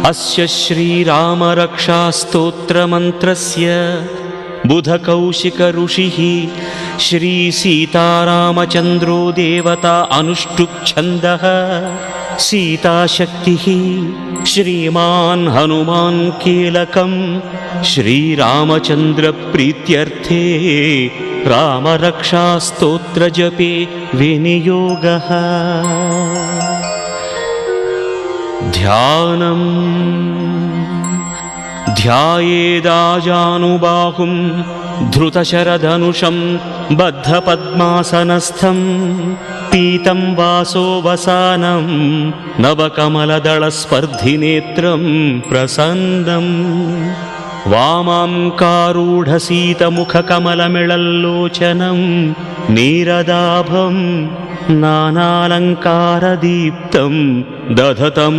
अस्य श्रीरामरक्षास्तोत्रमन्त्रस्य बुधकौशिक ऋषिः श्रीसीतारामचन्द्रो देवता अनुष्टुप् सीताशक्तिः श्रीमान् हनुमान् कीलकं श्रीरामचन्द्रप्रीत्यर्थे रामरक्षास्तोत्रजपे विनियोगः। ध्यानम् ध्यायेदाजानुबाहुं धृतशरधनुषं बद्धपद्मासनस्थं पीतं वासोवसानं नवकमलदलस्पर्धिनेत्रं प्रसन्नम् वामाङ्कारूढसीतमुखकमलमिळल्लोचनं नीरदाभं नानालङ्कारदीप्तं दधतं